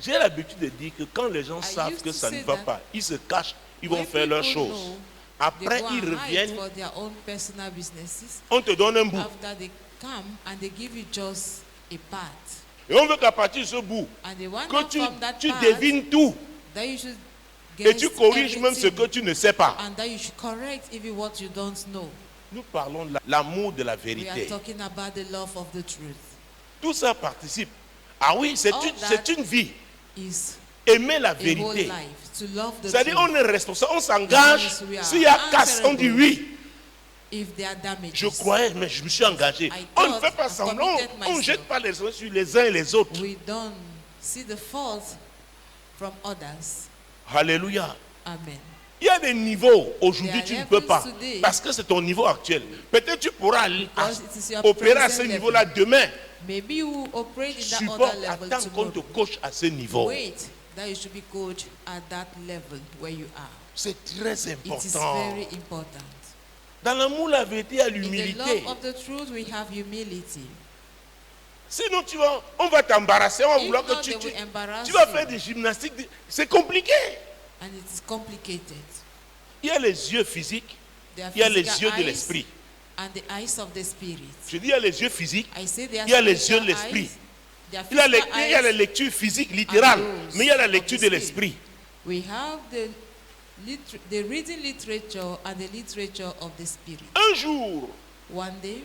J'ai l'habitude de dire que quand les gens savent used que to ça ne say va that pas, ils se cachent, ils vont when faire leurs people choses. know, Après, they go ils and hide reviennent, for their own personal businesses. on te donne un bout. After they come and they give you just a part. Et on veut qu'à partir de ce bout, And they want que that from that tu part, devines tout. that you should Et guess tu corriges même ce que everything, tu ne sais pas. and that you should correct even what you don't know. Nous parlons de l'amour de la We are vérité. talking about the love of the truth. Tout ça participe. Ah oui, c'est All une, une vie. Is Aimer la a whole vérité. life to love the C'est-à-dire truth. on est responsable, on s'engage. Yes, we are S'il y a casse, on dit answerable. oui. If they are damaged, Je croyais, mais je me suis engagé. I On ne thought fait pas I semblant. committed On ne myself. jette pas les choses sur les uns et les autres. we don't see the fault from others. Alléluia. Amen. Il y a des niveaux. Aujourd'hui, There tu are ne peux levels pas. today. Parce que c'est ton niveau actuel. Peut-être tu pourras Because it is your opérer à present ce level. niveau-là demain. Maybe you will operate in that Support, other level attends qu'on te tomorrow. coach à ce niveau. Wait, that you should be coached at that level where you are. C'est très It is important. very important. Dans l'amour, la vérité, il y a In the l'humilité. love of the truth, we have humility. Sinon, on va t'embarrasser, on va If vouloir que not, they will embarrass tu vas you, faire des gymnastiques. C'est compliqué. and it is complicated. Il y a les yeux physiques, There are il y a les physical yeux de eyes l'esprit. and the eyes of the spirit. Je dis, il y a les yeux physiques, I say there are il y a les spiritual yeux de l'esprit. eyes, there are il y a physical la eyes, lecture physique littérale, those mais il y a la of lecture the de spirit. l'esprit. We have the reading literature and the literature of the spirit. Un jour, One day,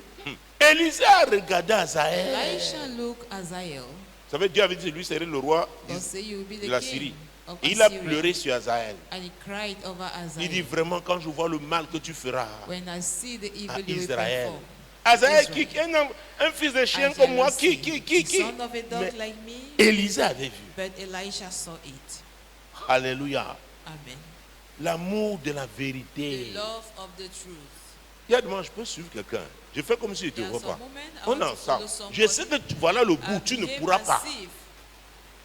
Élisée a regardé Azaël. Elisha looked at Azael. Ça veut dire, Dieu avait dit, lui serait le roi God said, "You will be de the la king Syrie. of Et il a Assyria." pleuré sur Azaël. And he cried over Il dit, Azael. vraiment, quand je vois le mal que tu feras When I see the à evil you will Israël. perform. Azaël, Israel. un fils de chien Azael comme moi, was qui the son of a dog Mais like me, Élisée avait vu. but Elisha saw it. Alléluia. Amen. L'amour de la The vérité. love of the truth. Il y a des moments, je peux suivre quelqu'un. Je fais comme si je ne te There are vois some pas. moments I On want est to ensemble. follow Je sais que voilà le bout, I tu ne behave pourras as pas. if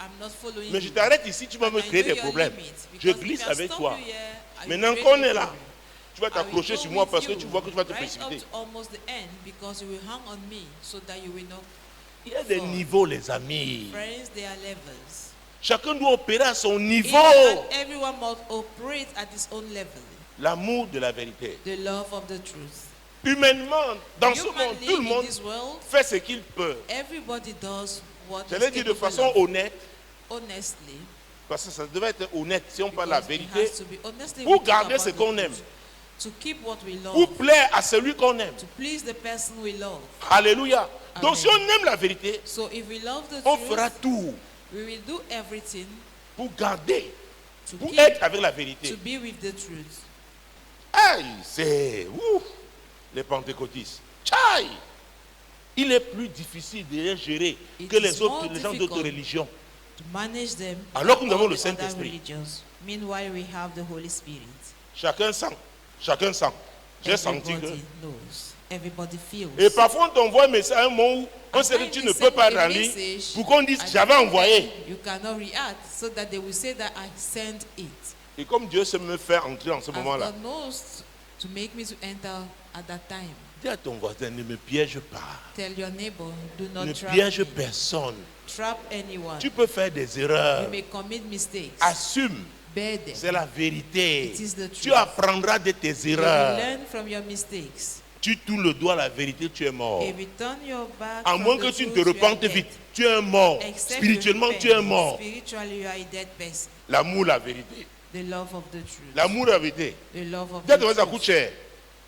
I'm not following Mais je you. t'arrête ici, tu vas And me I créer know des your problèmes. limits, Je because if glisse I avec stop toi. you here, I Maintenant create qu'on a est là, problem. tu vas I will t'accrocher go sur moi with parce que you tu vois que tu vas te right précipiter. up to almost the end, because you will hang on me so that you will not. Il y a des niveaux, les amis. Friends, there are levels. Chacun doit opérer à son Each niveau. and everyone must operate at his own level. L'amour de la vérité. The love of the truth. Humainement, dans ce monde, Humanly, tout le in monde this world, fait ce qu'il peut. everybody does what Je is l'ai dit de capable façon of. honnête, Honestly, parce que ça devait être honnête si on parle la because it vérité, has to be honestly pour we talk garder about ce the qu'on truth. aime, To keep what we love, pour plaire à celui qu'on aime. to please the person we love. Alléluia. Donc Amen. si on aime la vérité, So if we love the on truth, fera tout we will do everything pour garder, to pour keep, être avec la to vérité. be with the truth. Aïe, c'est ouf, les pentecôtistes. Tchaï! Il est plus difficile de les gérer It que is les autres, more les gens d'autres difficult. religions. To manage them, Alors que nous than avons all le the other Saint-Esprit. religions. Meanwhile, we have the Holy Spirit. Chacun sent, chacun sent. J'ai senti que. Everybody knows. Everybody feels. Et parfois on t'envoie un message à un moment où on sait que tu ne peux pas être en ligne pour qu'on dise j'avais envoyé. You cannot react, so that they will say that I sent it. Et comme Dieu sait me faire entrer en ce As moment-là, God knows to make me to enter at that time. dis à ton voisin, ne me piège pas. Tell your neighbor, do not Ne trap piège me. personne. Trap anyone. Tu peux faire des erreurs. You may commit mistakes. Assume. Bear them. C'est la vérité. It is the Tu truth. apprendras de tes You will erreurs. learn from your mistakes. Tu tournes le doigt à la vérité, tu es mort. If you turn your back À from moins the que tu ne truth, te you are repentes dead. vite, tu es un mort. Except Spirituellement, you repent. tu es un mort. Spiritually, you are a dead person. L'amour, la vérité. The love of the truth. L'amour, la vérité. The love of Dis à the ton voisin, ça truth. coûte cher.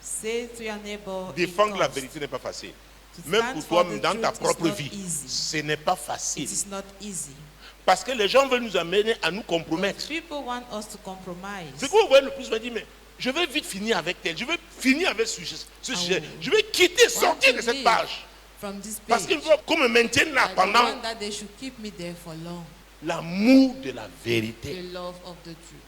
Say to your neighbor, it Défendre la costs. vérité n'est pas facile. To Même stand pour for toi, the dans ta truth is propre not vie, easy. ce n'est pas facile. It is not easy. Parce que les gens veulent nous amener à nous compromettre. People want us to compromise. C'est que vous voyez le plus, je me dis, mais je vais vite finir avec elle. Je vais finir avec ce sujet. Je vais quitter, sortir de cette page. From this Parce page. qu'ils veulent qu'on me maintienne là I don't pendant want that they should keep me there for long. l'amour de la vérité. The love of the truth.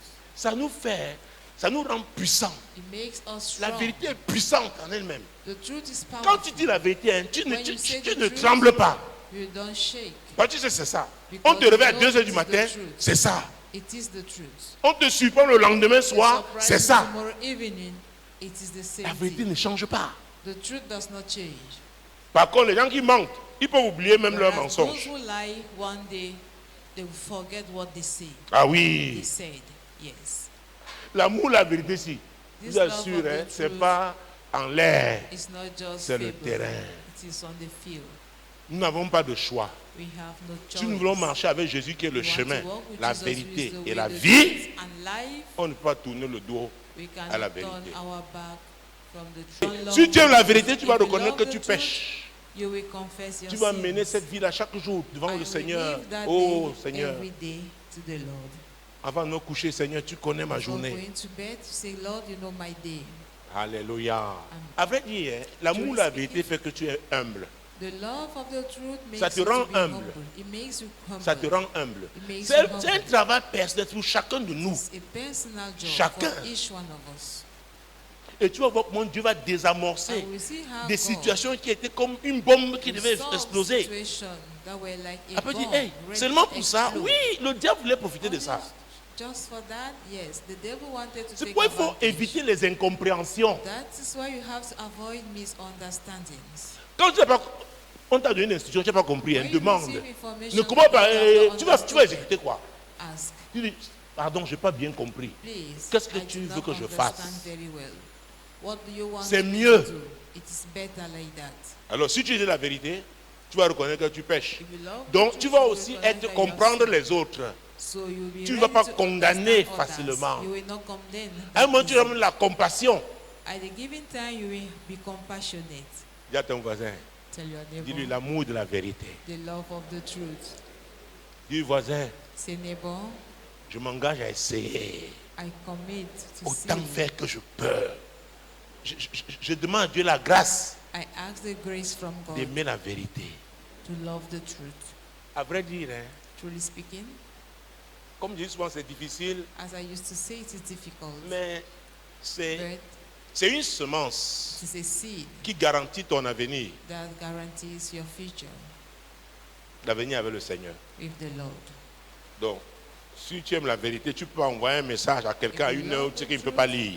Ça nous rend puissants. It makes us La strong. vérité est puissante en elle-même. The truth is Quand powerful. tu dis la vérité, hein, tu When you say the ne truth, trembles pas. You don't shake. Parce que tu sais, c'est ça. Because On te réveille à you 2 know heures du it is matin, the truth. c'est ça. It is the truth. On te surprend le lendemain soir, Surprise c'est ça. Tomorrow evening, it is the same La vérité thing. ne change pas. The truth does not change. Par contre, les gens qui mentent, ils peuvent oublier même leurs Whereas mensonges. those who lie one day they will forget what they say. Ah They oui. said, yes. L'amour, la vérité, si. Je This vous love assure, of the hein, c'est truth pas en l'air. It's not just C'est le fable. terrain. It is on the field. Nous n'avons pas de choix. We have no choice. Si nous voulons marcher avec Jésus qui est le We want chemin, to walk with la Jesus, vérité who is the et way, la the vie, truth and life. on ne peut pas tourner le dos We à la cannot turn vérité. our back from the truth. Si tu aimes la vérité, tu vas If you reconnaître love que tu the truth, pêches. you will confess your Tu vas sins. mener cette vie-là chaque jour devant And le you will Seigneur. live that Oh day Seigneur, every day to the Lord. avant de nous coucher, Seigneur, tu connais ma Before journée. going to bed, you say, Lord, you know my day. Alléluia. À vrai dire, hein, l'amour, la vérité fait que tu es humble. The love of the truth makes Ça te you rend to be humble. It makes you humble. Ça te rend humble. It makes C'est you c'est un humble. travail personnel pour chacun de nous. It's a personal job Chacun. for each one of us. Et tu vas voir comment Dieu va désamorcer And we see how des God situations qui étaient comme une bombe qui devait resolved exploser. situations that were like a Après, dit, bomb hey, ready seulement to pour ça, explode. oui, le diable voulait profiter de ça. Just for that, yes, the devil wanted to C'est take pourquoi il faut advantage. éviter les incompréhensions. That is why you have to avoid misunderstandings. Quand tu n'as pas, on t'a donné une instruction, tu n'as pas compris, When hein, you demande. receive information Ne commence pas, that you have tu not vas exécuter quoi? Ask, Tu dis, pardon, je n'ai pas bien compris. please. Qu'est-ce que I tu do veux not que je understand fasse? very well. What do you want C'est me to mieux. do? It is better like that. Alors, si tu dis la vérité, tu vas reconnaître que tu pêches. If you love Donc, the tu truth, vas you will aussi recognize être that you comprendre have les autres. sinned. So you'll be Tu ne ready vas pas to condamner understand others. facilement. You will not condemn. À un moment, tu as la compassion. At a given time, you will be compassionate. Dis à ton voisin, Tell your dis-lui neighbor l'amour de la vérité. the love of the truth. Dis voisin, Say, neighbor, je m'engage à essayer I commit to autant see. faire que je peux. Je demande à Dieu la grâce I ask the grace from God d'aimer la vérité. to love the truth. À vrai dire, hein, Truly speaking, comme je dis souvent, c'est difficile, as I used to say, it is difficult, mais c'est but une semence it is a seed qui garantit ton avenir, that guarantees your future l'avenir avec le Seigneur. with the Lord. Donc, si tu aimes la vérité, tu peux envoyer un message à quelqu'un à une heure tu sais qu'il ne peut pas lire.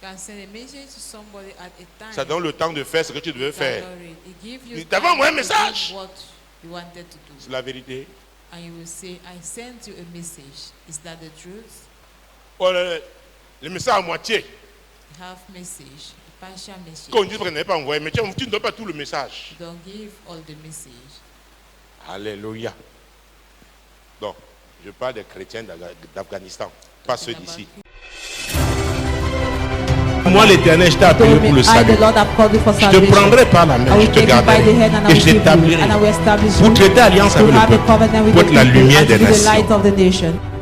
You can send a message to somebody at a time. Ça donne le temps de faire ce que tu devais faire. It gives you Mais t'avais time envoyé un to message. do what you wanted to do. C'est la vérité. And you will say, I sent you a message. Is that the truth? Oh, le message à moitié. Half message, partial message. Quand on dit que tu n'avais pas envoyé, mais tu ne donnes pas tout le message. Don't give all the message. Alléluia. Donc, je parle des chrétiens d'Afghanistan, pas ceux d'ici. Moi, l'Éternel, je t'ai appelé pour le I, the salut. Lord, have called you for Je te salvation. prendrai par la I main, will je te take you by the garderai hand and I et will je keep you, t'établirai and I will establish pour you traiter alliance to avec le have a peuple, covenant with pour the être la people lumière and to des be the light nations. of the nation.